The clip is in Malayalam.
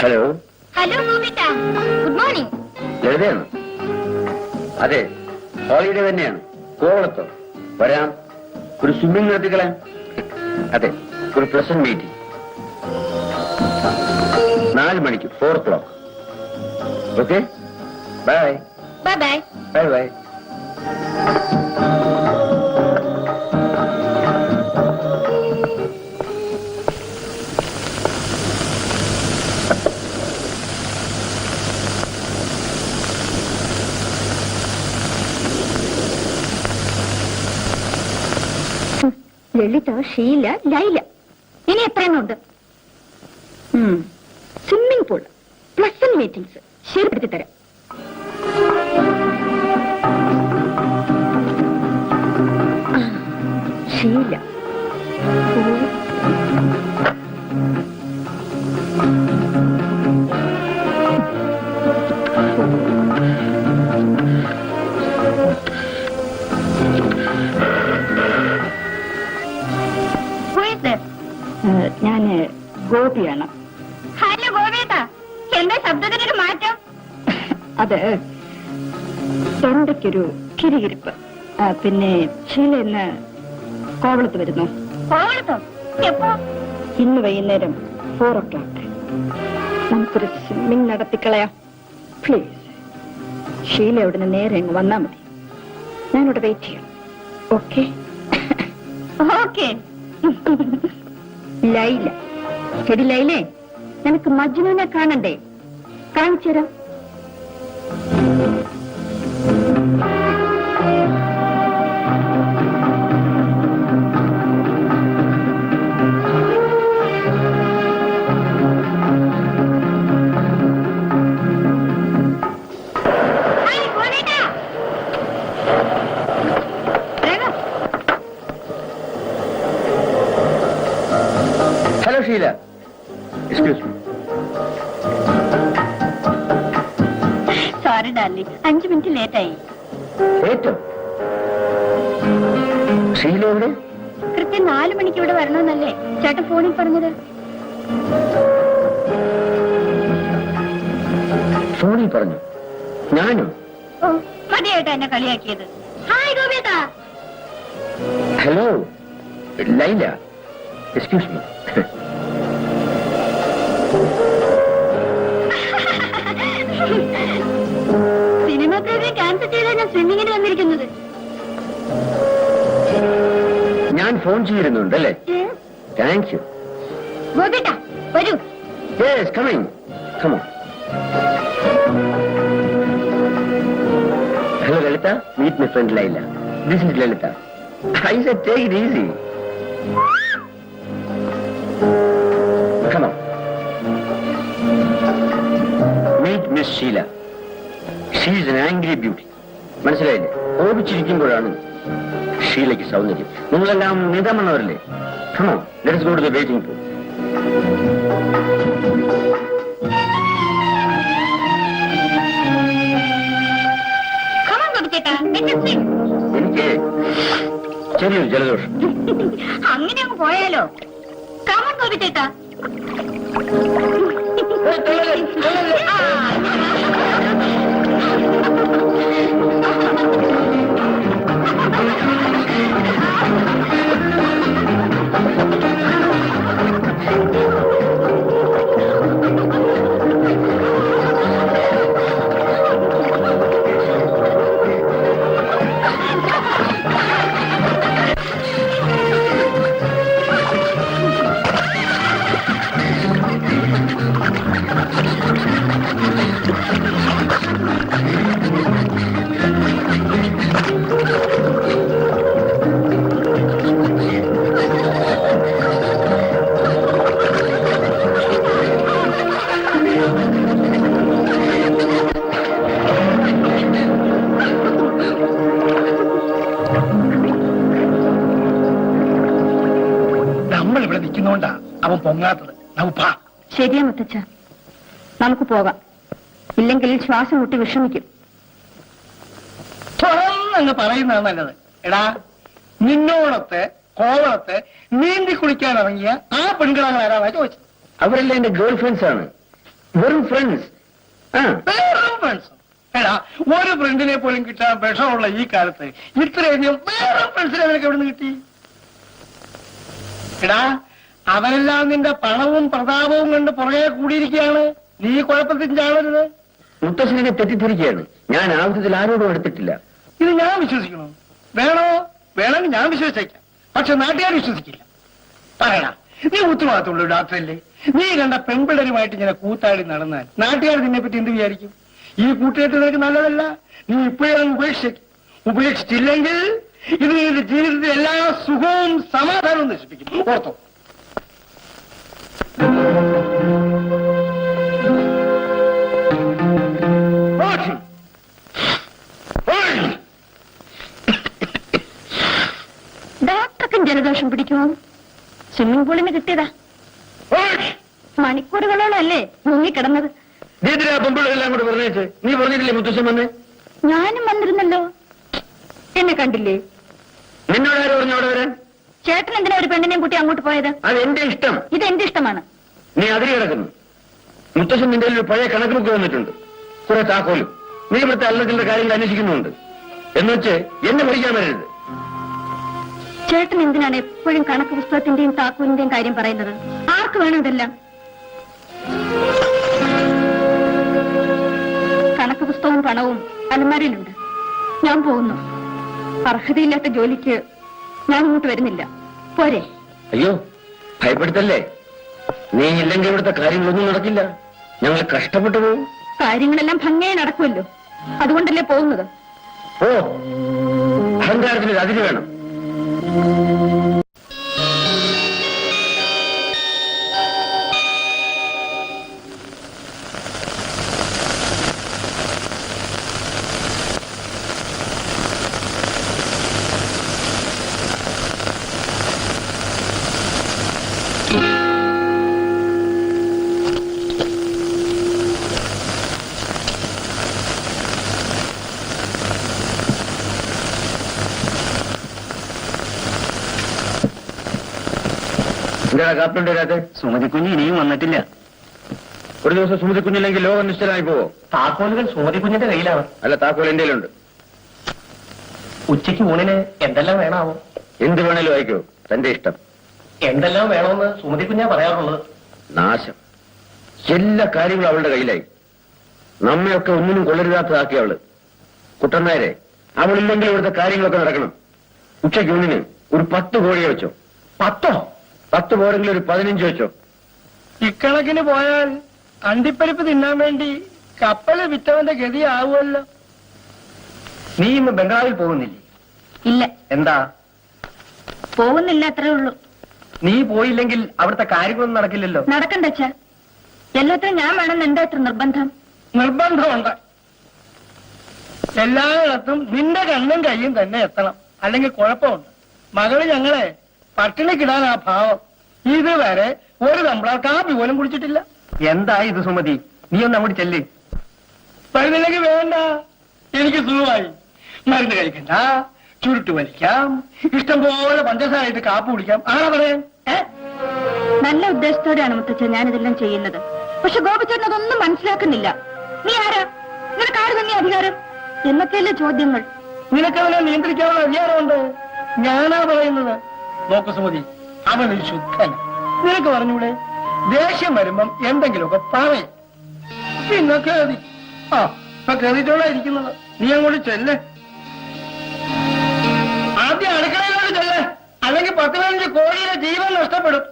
ഹലോ. Hello good morning. ലളിതയാണ്. അതെ, ഹോളിഡേ തന്നെയാണ്. കോവളത്തോ വരാം. ഒരു സ്വിമ്മിംഗ് നടത്തിക്കളയാം. അതെ, ഒരു പ്രസന്റ് മീറ്റിംഗ് 4 മണിക്ക് 4 o'clock. Okay, bye bye bye bye bye. Lalitha, Sheela, Laila, ഇനി എത്രയെണ്ണുണ്ട്? സ്വിമ്മിംഗ് പൂൾ, പ്ലസന്റ് മീറ്റിംഗ്സ് ശരിപ്പെടുത്തി തരാം. ഷീല, ഞാന് ഗോപിയാണ്. ഹലോ ഗോപിയേട്ടാ, എന്താ ശബ്ദത്തിനൊരു മാറ്റം? അത് തൊണ്ടയ്ക്കൊരു കിരികിരിപ്പ്. പിന്നെ ഷീല ഇന്ന് കോവളത്ത് വരുന്നു. കോവളത്തോ? എപ്പോ? ഇന്ന് വൈകുന്നേരം 4 o'clock. നമുക്കൊരു സ്വിമ്മിംഗ് നടത്തിക്കളയാം. പ്ലീസ്, ഷീല അവിടുന്ന് നേരെ അങ്ങ് വന്നാ മതി. ഞാനിവിടെ വെയിറ്റ് ചെയ്യാം. ഓക്കെ? ഓക്കെ. ലൈല, ശരി ലൈലേ, നിനക്ക് മജ്നുവിനെ കാണണ്ടേ? കാണിച്ചു തരാം. Hello Sheela, excuse me. Sorry darling, 5 minute ലേറ്റായി. ലേറ്റോ? ഷീല എവിടെ? കൃത്യം 4 മണിക്ക് ഇവിടെ വരണമെന്നല്ലേ ചേട്ടൻ ഫോണിൽ പറഞ്ഞത്? ഫോണിൽ പറഞ്ഞു? ഞാനോ? ഓ, മതിയായിട്ടാ എന്നെ കളിയാക്കിയത്. ഹായ് ഗോപിയേട്ടാ. Hello Laila, excuse me. Cinema പ്രേമി ക്യാൻസൽ ചെയ്താ ഞാൻ സ്വിമ്മിങ്ങിന് വന്നിരിക്കുന്നത്. ഞാൻ ഫോൺ ചെയ്യുന്നുണ്ടല്ലേ? Thank you. ഗോപിയേട്ടാ വരൂ. Yes, coming. Come on. Hello Lalitha, meet my friend Laila. This is Lalitha. I said take it easy. Come on. Meet Miss Sheila. She is an angry beauty. മനസ്സിലായില്ലേ? ഓടിച്ചിരിക്കുമ്പോഴാണ് ഷീലയ്ക്ക് സൗന്ദര്യം. നിങ്ങളെല്ലാം നീതാമണ്ണവരല്ലേ? Come on, let us go to the waiting pool. Come on ഗോപിയേട്ടാ, let us swim. എനിക്ക് ചെറിയൊരു ജലദോഷം. അങ്ങനെ അങ്ങ് പോയാലോ? Come on ഗോപിയേട്ടാ. ഇവിടെ നിൽക്കുന്നോണ്ടാ അവൻ പൊങ്ങാത്തത്. ശരിയാ മുത്തച്ഛ, നമുക്ക് പോകാം. ഇല്ലെങ്കിൽ ശ്വാസം മുട്ടി വിഷമിക്കും. തുറന്നങ്ങ് പറയുന്നതാണ് നല്ലത്. എടാ, നിന്നോടത്തെ കോവളത്തെ നീന്തി കുളിക്കാൻ ഇറങ്ങിയ ആ പെൺകിടാങ്ങൾ ആരാന്നാ ചോദിച്ചത്. അവരെല്ലാം എന്റെ ഗേൾ ഫ്രണ്ട്സ് ആണ്. വെറും ഫ്രണ്ട്സ്. വേറെ ഫ്രണ്ട്സ്? എടാ, ഒരു ഫ്രണ്ടിനെ പോലും കിട്ടാൻ വിഷമുള്ള ഈ കാലത്ത് ഇത്രയധികം വേറെ ഫ്രണ്ട്സിനെ നിനക്ക് എവിടെ നിന്ന് കിട്ടി? എടാ, അവരെല്ലാം നിന്റെ പണവും പ്രതാപവും കൊണ്ട് പുറകെ കൂടിയിരിക്കുകയാണ്. നീ കുഴപ്പത്തിൽ ചാടരുത്. മുത്തശ്ശനെ തെറ്റിദ്ധരിക്കുകയാണ്. ഞാൻ ആവശ്യത്തിൽ ആരോടും എടുത്തിട്ടില്ല. ഇത് ഞാൻ വിശ്വസിക്കണോ? വേണമെങ്കിൽ ഞാൻ വിശ്വസിച്ചേക്കാം. പക്ഷെ നാട്ടുകാർ വിശ്വസിക്കില്ല. പറയടാ, നീ ഉത്തരവാദിത്തമുള്ള ഡോക്ടറല്ലേ? നീ കണ്ട പെൺപിള്ളരുമായിട്ട് ഇങ്ങനെ കൂത്താടി നടന്നാൽ നാട്ടുകാർ നിന്നെ പറ്റി എന്ത് വിചാരിക്കും? ഈ കൂട്ടുകെട്ട് നിനക്ക് നല്ലതല്ല. നീ ഇപ്പോഴും ഉപേക്ഷിച്ചില്ലെങ്കിൽ ഇത് നിന്റെ ജീവിതത്തിൽ എല്ലാ സുഖവും സമാധാനവും നശിപ്പിക്കും. ഓർത്തോ? ഡോക്ടർക്കും ജലദോഷം പിടിക്കുമോ? സ്വിമ്മിംഗ് പൂളിന് കിട്ടിയതാ. മണിക്കൂറുകളോളല്ലേ മുങ്ങിക്കിടന്നത്. പെൺപിള്ളേരെല്ലാം കൂടെ പറഞ്ഞേച്ച് നീ പറഞ്ഞിട്ടില്ലേ മുത്തശ്ശൻ വന്ന്? ഞാനും വന്നിരുന്നല്ലോ. എന്നെ കണ്ടില്ലേ? നിന്നോട് ആര് പറഞ്ഞു അവിടെ വരാൻ? ചേട്ടൻ എന്തിനാ ഒരു പെണ്ണിനെയും കൂട്ടി അങ്ങോട്ട് പോയത്? അത് എന്റെ ഇഷ്ടം. ഇത് എന്റെ ഇഷ്ടമാണ്. നീ അതിരി കിടക്കുന്നു. മുത്തശ്ശൻ നിന്റെ ഒരു പഴയ കണക്ക് ബുക്ക് വന്നിട്ടുണ്ട്, കുറെ താക്കോലും. നീ ഇവിടുത്തെ അല്ലത്തിന്റെ കാര്യങ്ങൾ അന്വേഷിക്കുന്നുണ്ട്. എന്നുവെച്ച് എന്നെ ഭരിക്കാൻ വരരുത്. ചേട്ടൻ എന്തിനാണ് എപ്പോഴും കണക്ക് പുസ്തകത്തിന്റെയും താക്കോലിന്റെയും കാര്യം പറയുന്നത്? ആർക്ക് വേണം ഇതെല്ലാം? കണക്ക് പുസ്തകവും പണവും അലമാരയിലുണ്ട്. ഞാൻ പോകുന്നു. അർഹതയില്ലാത്ത ജോലിക്ക് ഞാൻ ഇങ്ങോട്ട് വരുന്നില്ല. പോരെ? അയ്യോ, ഭയപ്പെടുത്തല്ലേ. നീ ഇല്ലെങ്കിൽ ഇവിടുത്തെ കാര്യങ്ങളൊന്നും നടക്കില്ല. ഞങ്ങൾ കഷ്ടപ്പെട്ടു പോകും. കാര്യങ്ങളെല്ലാം ഭംഗിയായി നടക്കുമല്ലോ, അതുകൊണ്ടല്ലേ പോകുന്നത്. ഓ, അഹങ്കാരത്തിന് അതിര് വേണം. എന്താ കാപ്പിണ്ട് വരാത്തെ? സുമതിക്കുഞ്ഞ് ഇനിയും വന്നിട്ടില്ല. ഒരു ദിവസം സുമതി കുഞ്ഞില്ലെങ്കിൽ ലോകം നിശ്ചലമായി പോവോ? താക്കോലുകൾ സുമതിക്കുഞ്ഞിന്റെ കയ്യിലാണ്. അല്ല, താക്കോൽ എന്റെ കയ്യിലുണ്ട്. ഉച്ചയ്ക്ക് ഊണിന് എന്തെല്ലാം വേണമാവോ? എന്ത് വേണേലും അയക്കോ, തന്റെ ഇഷ്ടം. എന്തെല്ലാം വേണമെന്ന് സുമതിക്കുഞ്ഞാ പറയാറുള്ളത്. നാശം. എല്ലാ കാര്യങ്ങളും അവളുടെ കയ്യിലായി. നമ്മയൊക്കെ ഒന്നിനും കൊള്ളരുതാത്തതാക്കി അവള്. കുട്ടനായരെ, അവളില്ലെങ്കിൽ ഇവിടുത്തെ കാര്യങ്ങളൊക്കെ നടക്കണം. ഉച്ചയ്ക്ക് ഊണിന് ഒരു 10 കോഴിയെ വെച്ചോ. 10 പോരെങ്കിലും ഒരു 15 വെച്ചോ. ഇക്കണക്കിന് പോയാൽ അണ്ടിപ്പരിപ്പ് തിന്നാൻ വേണ്ടി കപ്പല് വിറ്റവന്റെ ഗതി ആവുമല്ലോ. നീ ഇന്ന് ബംഗാളിൽ പോകുന്നില്ലേ? ഇല്ല. എന്താ? പോകുന്നില്ല, അത്രേ ഉള്ളൂ. നീ പോയില്ലെങ്കിൽ അവിടുത്തെ കാര്യങ്ങളൊന്നും നടക്കില്ലല്ലോ. നടക്കണ്ടച്ച. എല്ലാത്തിനും ഞാൻ വേണമെന്ന് എന്താ ഇത്ര നിർബന്ധം? നിർബന്ധമുണ്ട്. എല്ലായിടത്തും നിന്റെ കണ്ണും കയ്യും തന്നെ എത്തണം, അല്ലെങ്കിൽ കുഴപ്പമുണ്ട്. മകള് ഞങ്ങളെ പട്ടിണിക്കിടാൻ ആ ഭാവം. ഇതുവരെ ഒരു തമ്പ്ള കാപ്പി പോലും കുടിച്ചിട്ടില്ല. എന്താ ഇത് സുമതി? നീ ഒന്ന് അങ്ങോട്ട് ചെല്ല്. മരുന്നില്ലെങ്കിൽ വേണ്ട, എനിക്ക് സുഖമായി. മരുന്ന് കഴിക്കണ്ട, ചുരുട്ട് വലിക്കാം, ഇഷ്ടം പോലെ പഞ്ചസാരയിട്ട് കാപ്പി കുടിക്കാം. ആരാ പറയാൻ? നല്ല ഉദ്ദേശത്തോടെയാണ് മുത്തച്ഛൻ ഞാനിതെല്ലാം ചെയ്യുന്നത്. പക്ഷെ ഗോപിച്ചേട്ടൻ അതൊന്നും മനസ്സിലാക്കുന്നില്ല. നീ ആരാ? നിനക്ക് ആര് തന്നെ അധികാരം എന്നൊക്കെയല്ലേ ചോദ്യങ്ങൾ. നിനക്കവനെ നിയന്ത്രിക്കാനുള്ള അധികാരമുണ്ട്. ഞാനാ പറയുന്നത്. നോക്ക് സുമതി, അവനൊരു ശുദ്ധൻ. നിനക്ക് പറഞ്ഞൂടെ? ദേഷ്യം വരുമ്പം എന്തെങ്കിലുമൊക്കെ പറയും, പിന്നെ കേറി. ഇപ്പൊ കേറിട്ടോളാ ഇരിക്കുന്നത്. നീ അങ്ങോട്ട് ചെല്ല്. ആദ്യം അടുക്കളയിലോട്ട് ചെല്ല്, അല്ലെങ്കിൽ 10-15 കോടിയുടെ ജീവൻ നഷ്ടപ്പെടും.